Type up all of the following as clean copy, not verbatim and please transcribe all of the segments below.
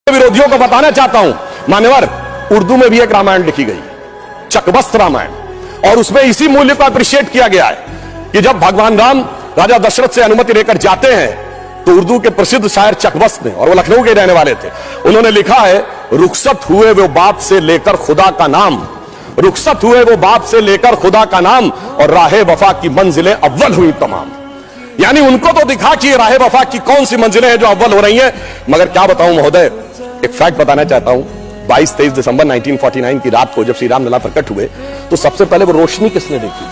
विरोधियों को बताना चाहता हूं मान्यवर, उर्दू में भी एक रामायण लिखी गई, चकबस्त रामायण, और उसमें इसी मूल्य को अप्रिशिएट किया गया है कि जब भगवान राम राजा दशरथ से अनुमति लेकर जाते हैं तो उर्दू के प्रसिद्ध शायर चकबस्त ने, और वो लखनऊ के रहने वाले थे, उन्होंने लिखा है, रुखसत हुए वो बाप से लेकर खुदा का नाम, रुखसत हुए वो बाप से लेकर खुदा का नाम, और राहे वफा की मंजिलें अव्वल हुई तमाम। यानी उनको तो दिखा कि राहे वफा की कौन सी मंजिलें हैं जो अव्वल हो रही हैं। मगर क्या बताऊं महोदय, एक फैक्ट बताना चाहता हूं, 22-23 दिसंबर 1949 की रात को जब श्री राम लला प्रकट हुए तो सबसे पहले वो रोशनी किसने देखी?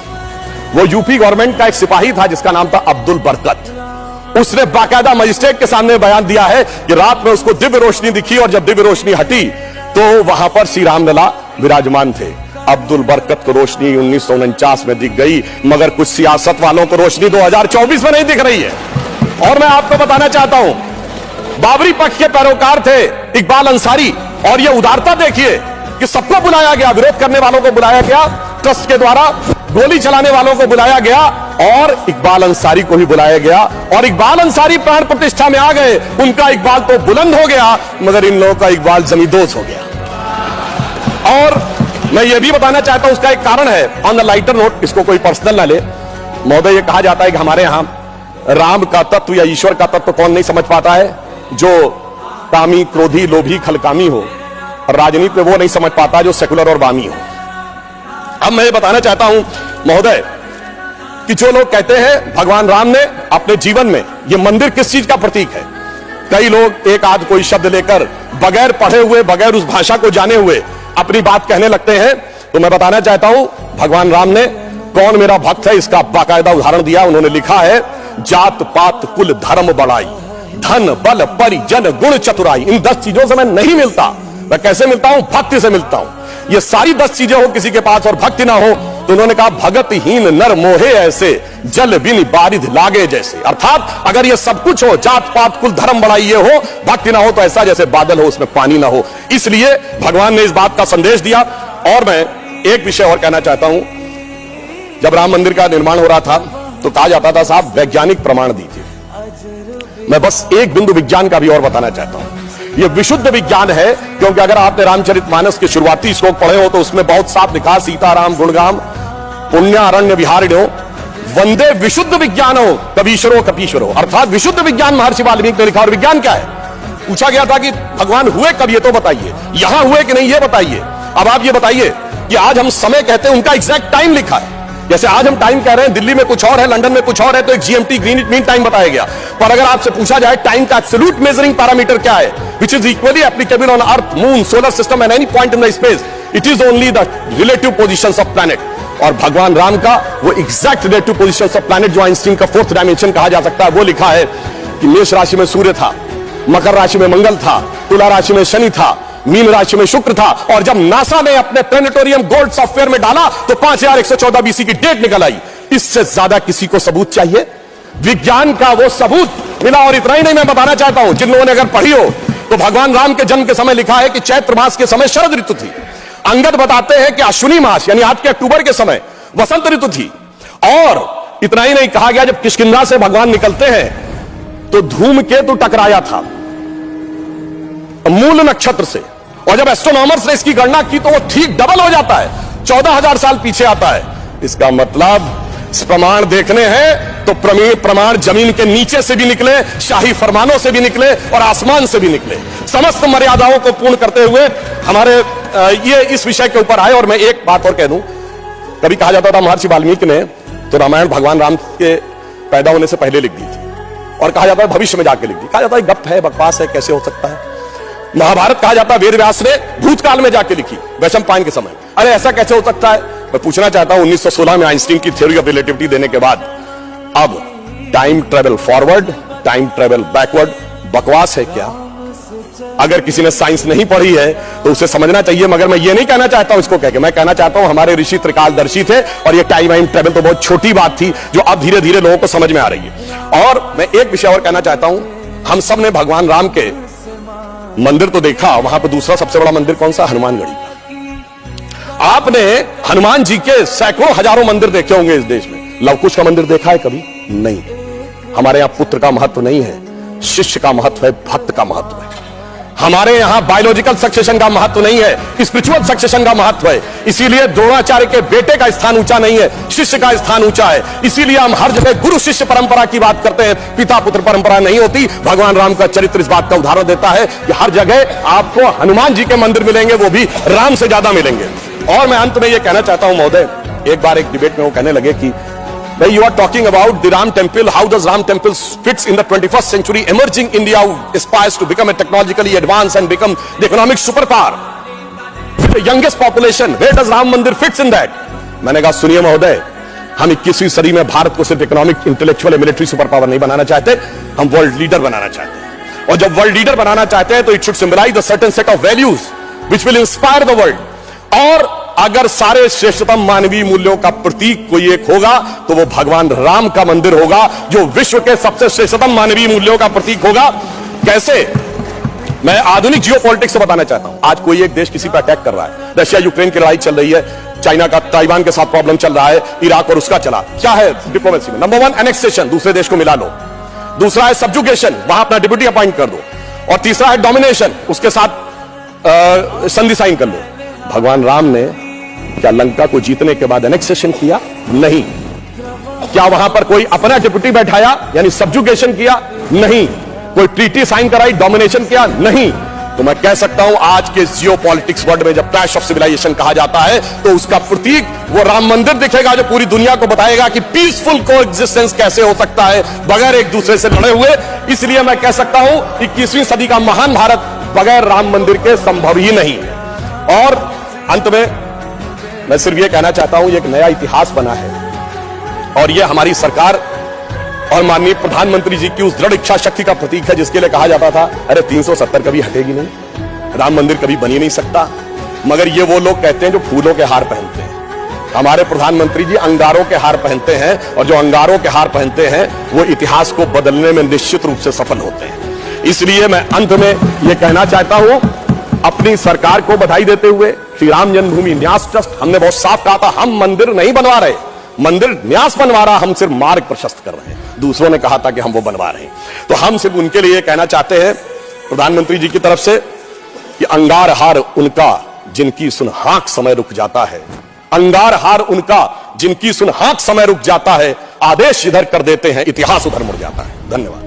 वो यूपी गवर्नमेंट का एक सिपाही था जिसका नाम था अब्दुल बरकत। उसने बाकायदा मजिस्ट्रेट के सामने बयान दिया है कि रात में उसको दिव्य रोशनी दिखी, और जब दिव्य रोशनी हटी तो वहां पर श्री राम लला विराजमान थे। अब्दुल बरकत को रोशनी 1949 में दिख गई, मगर कुछ सियासत वालों को रोशनी 2024 में नहीं दिख रही है। और मैं आपको बताना चाहता हूं, बाबरी पक्ष के पैरोकार थे इकबाल अंसारी, और ये उदारता देखिए कि सबको बुलाया गया, विरोध करने वालों को बुलाया गया, ट्रस्ट के द्वारा गोली चलाने वालों को बुलाया गया, और इकबाल अंसारी को ही बुलाया गया, और इकबाल अंसारी प्राण प्रतिष्ठा में आ गए। उनका इकबाल तो बुलंद हो गया, मगर इन लोगों का इकबाल जमींदोज हो गया। और मैं ये भी बताना चाहता हूं, उसका एक कारण है, ऑन द लाइटर नोट, इसको कोई पर्सनल ना ले महोदय। ये कहा जाता है कि हमारे यहां राम का तत्व या ईश्वर का तत्व कौन नहीं समझ पाता है? जो कामी, क्रोधी, लोभी, खलकामी हो, और राजनीति में वो नहीं समझ पाता जो सेकुलर और वामी हो। अब मैं ये बताना चाहता हूं महोदय कि जो लोग कहते हैं भगवान राम ने अपने जीवन में, ये मंदिर किस चीज का प्रतीक है? कई लोग एक आध कोई शब्द लेकर बगैर पढ़े हुए, बगैर उस भाषा को जाने हुए अपनी बात कहने लगते हैं। तो मैं बताना चाहता हूं, भगवान राम ने कौन मेरा भक्त है इसका बाकायदा उदाहरण दिया। उन्होंने लिखा है, जात पात कुल धर्म बड़ाई, धन बल परिजन गुण चतुराई। इन 10 चीजों से मैं नहीं मिलता। मैं कैसे मिलता हूं? भक्ति से मिलता हूं। ये सारी 10 चीजें हो किसी के पास और भक्ति ना हो, तो उन्होंने कहा, भगतहीन नर मोहे ऐसे, जल बिन बारिध लागे जैसे। अर्थात अगर ये सब कुछ हो, जात पात कुल धर्म बड़ाई ये हो, भक्ति ना हो, तो ऐसा जैसे बादल हो उसमें पानी ना हो। इसलिए भगवान ने इस बात का संदेश दिया। और मैं एक विषय और कहना चाहता हूं, जब राम मंदिर का निर्माण हो रहा था तो कहा जाता था, साहब वैज्ञानिक प्रमाण दीजिए। मैं बस एक बिंदु विज्ञान का भी और बताना चाहता हूं। यह विशुद्ध विज्ञान है, क्योंकि अगर आपने रामचरितमानस के शुरुआती श्लोक पढ़े हो तो उसमें बहुत साफ लिखा, सीताराम गुणगाम पुण्यारण्य विहारिणो वंदे विशुद्ध विज्ञानो कबीश्वरो कपीश्वरो। अर्थात विशुद्ध विज्ञान महर्षि वाल्मीकि ने लिखा। और विज्ञान क्या है? पूछा गया था कि भगवान हुए कब, ये तो बताइए, यहां हुए कि नहीं ये बताइए। अब आप ये बताइए कि आज हम समय कहते हैं, उनका एग्जैक्ट टाइम लिखा है। जैसे आज हम टाइम कह रहे हैं, दिल्ली में कुछ और है, लंदन में कुछ और है, तो एक जीएमटी ग्रीनिच मीन टाइम बताया गया। पर अगर आपसे पूछा जाए टाइम का एब्सोल्यूट मेजरिंग पैरामीटर क्या है, which is equally applicable on earth, moon, solar system and any point in the space, it is only the relative positions of planet. और भगवान राम का वो exact relative positions of planet, जो Einstein का 4th dimension कहा जा सकता है, वो लिखा है कि मेष राशि में सूर्य था, मकर राशि में मंगल था, तुला राशि में शनि था, मीन राशि में शुक्र था। और जब नासा ने अपने प्लेनेटोरियम गोल्ड सॉफ्टवेयर में डाला तो 5114 बीसी की डेट निकल आई। इससे ज्यादा किसी को सबूत चाहिए? विज्ञान का वो सबूत मिला। और इतना ही नहीं, मैं बताना चाहता हूं, जिन लोगों ने अगर पढ़ी हो तो भगवान राम के जन्म के समय लिखा है कि चैत्र मास के समय शरद ऋतु थी। अंगद बताते हैं कि अश्विनी मास यानी आज के अक्टूबर के समय वसंत ऋतु थी। और इतना ही नहीं, कहा गया जब किष्किंधा से भगवान निकलते हैं तो धूमकेतु टकराया था मूल नक्षत्र से, और जब एस्ट्रोनॉमर्स ने इसकी गणना की तो वो ठीक डबल हो जाता है, 14,000 साल पीछे आता है। इसका मतलब प्रमाण देखने हैं तो प्रमाण जमीन के नीचे से भी निकले, शाही फरमानों से भी निकले, और आसमान से भी निकले। समस्त मर्यादाओं को पूर्ण करते हुए हमारे ये इस विषय के ऊपर आए। और मैं एक बात और कह दूं, कभी कहा जाता था महर्षि वाल्मीकि ने तो रामायण भगवान राम के पैदा होने से पहले लिख दी थी, और कहा जाता है भविष्य में जाके लिख दी। कहा जाता है गप है, बकवास है, कैसे हो सकता है? महाभारत कहा जाता है वेद व्यास ने भूतकाल में जाके लिखी, वैशंपायन के समय। अरे ऐसा कैसे हो सकता है? मैं पूछना चाहता हूं, 1916 में आइंस्टीन की थ्योरी ऑफ रिलेटिविटी देने के बाद अब time travel forward, time travel backward बकवास है क्या? अगर किसी ने साइंस नहीं पढ़ी है तो उसे समझना चाहिए। मगर मैं ये नहीं कहना चाहता हूं इसको कहकर, मैं कहना चाहता हूं हमारे ऋषि त्रिकालदर्शी थे, और ये टाइम ट्रेवल तो बहुत छोटी बात थी जो अब धीरे धीरे लोगों को समझ में आ रही है। और मैं एक विषय और कहना चाहता हूं, हम सब ने भगवान राम के मंदिर तो देखा, वहां पर दूसरा सबसे बड़ा मंदिर कौन सा? हनुमानगढ़ी का। आपने हनुमान जी के सैकड़ों हजारों मंदिर देखे होंगे इस देश में, लवकुश का मंदिर देखा है कभी? नहीं। हमारे यहां पुत्र का महत्व नहीं है, शिष्य का महत्व है, भक्त का महत्व है। हमारे यहां बायोलॉजिकल सक्सेशन का महत्व नहीं है, स्पिरिचुअल सक्सेशन का महत्व है। इसीलिए द्रोणाचार्य के बेटे का स्थान ऊंचा नहीं है, शिष्य का स्थान ऊंचा है। इसीलिए हम हर जगह गुरु शिष्य परंपरा की बात करते हैं, पिता पुत्र परंपरा नहीं होती। भगवान राम का चरित्र इस बात का उदाहरण देता है कि हर जगह आपको हनुमान जी के मंदिर मिलेंगे, वो भी राम से ज्यादा मिलेंगे। और मैं अंत में यह कहना चाहता हूं महोदय, एक बार एक डिबेट में वो कहने लगे कि भाई, you are talking about the Ram Temple. How does Ram Temple fits in the 21st century emerging India who aspires to become a technologically advanced and become the economic superpower? The youngest population. Where does Ram Mandir fits in that? मैंने कहा सुनिए महोदय, हम 21वीं सदी में भारत को सिर्फ इकोनॉमिक, इंटेलेक्चुअल या मिलिट्री सुपर पावर नहीं बनाना चाहते, हम वर्ल्ड लीडर बनाना चाहते हैं। और जब वर्ल्ड लीडर बनाना चाहते हैं तो it should symbolise the certain set of values which will inspire the world. और अगर सारे श्रेष्ठतम मानवीय मूल्यों का प्रतीक कोई एक होगा तो वो भगवान राम का मंदिर होगा, जो विश्व के सबसे श्रेष्ठतम मानवीय मूल्यों का प्रतीक होगा। कैसे? मैं आधुनिक जियोपॉलिटिक्स से बताना चाहता हूं। आज कोई एक देश किसी पर अटैक कर रहा है, रशिया यूक्रेन की लड़ाई चल रही है, चाइना का ताइवान के साथ प्रॉब्लम चल रहा है, इराक और उसका चला। क्या है डिप्लोमेसी में? नंबर 1 एनेक्सेशन, दूसरे देश को मिला लो। दूसरा है सब्जुगेशन, वहां अपना डिप्यूटी अपॉइंट कर दो। और तीसरा है डोमिनेशन, उसके साथ संधि साइन कर लो। भगवान राम ने क्या लंका को जीतने के बाद एनेक्सेशन किया? नहीं। क्या वहां पर कोई अपना डिप्यूटी बैठाया यानी सब्जुगेशन किया? नहीं। कोई ट्रीटी साइन कराई, डोमिनेशन किया? नहीं। तो मैं कह सकता हूं आज के जियोपॉलिटिक्स वर्ल्ड में जब क्लैश ऑफ सिविलाइजेशन कहा जाता है तो उसका प्रतीक वो राम मंदिर दिखेगा, जो पूरी दुनिया को बताएगा कि पीसफुल कोएग्जिस्टेंस कैसे हो सकता है बगैर एक दूसरे से लड़े हुए। इसलिए मैं कह सकता हूं 21वीं सदी का महान भारत बगैर राम मंदिर के संभव ही नहीं। और अंत में मैं सिर्फ ये कहना चाहता हूं, एक नया इतिहास बना है और ये हमारी सरकार और माननीय प्रधानमंत्री जी की उस दृढ़ इच्छा शक्ति का प्रतीक है जिसके लिए कहा जाता था अरे 370 कभी हटेगी नहीं, राम मंदिर कभी बन ही नहीं सकता। मगर ये वो लोग कहते हैं जो फूलों के हार पहनते हैं। हमारे प्रधानमंत्री जी अंगारों के हार पहनते हैं और जो अंगारों के हार पहनते हैं वो इतिहास को बदलने में निश्चित रूप से सफल होते हैं। इसलिए मैं अंत में यह कहना चाहता हूं, अपनी सरकार को बधाई देते हुए, श्री राम जन्मभूमि न्यास ट्रस्ट, हमने बहुत साफ कहा था हम मंदिर नहीं बनवा रहे, मंदिर न्यास बनवा रहा, हम सिर्फ मार्ग प्रशस्त कर रहे हैं। दूसरों ने कहा था कि हम वो बनवा रहे हैं, तो हम सिर्फ उनके लिए कहना चाहते हैं प्रधानमंत्री जी की तरफ से कि अंगार हार उनका जिनकी सुन हाँक समय रुक जाता है, अंगार हार उनका जिनकी सुन हाँक समय रुक जाता है, आदेश इधर कर देते हैं इतिहास उधर मुड़ जाता है। धन्यवाद।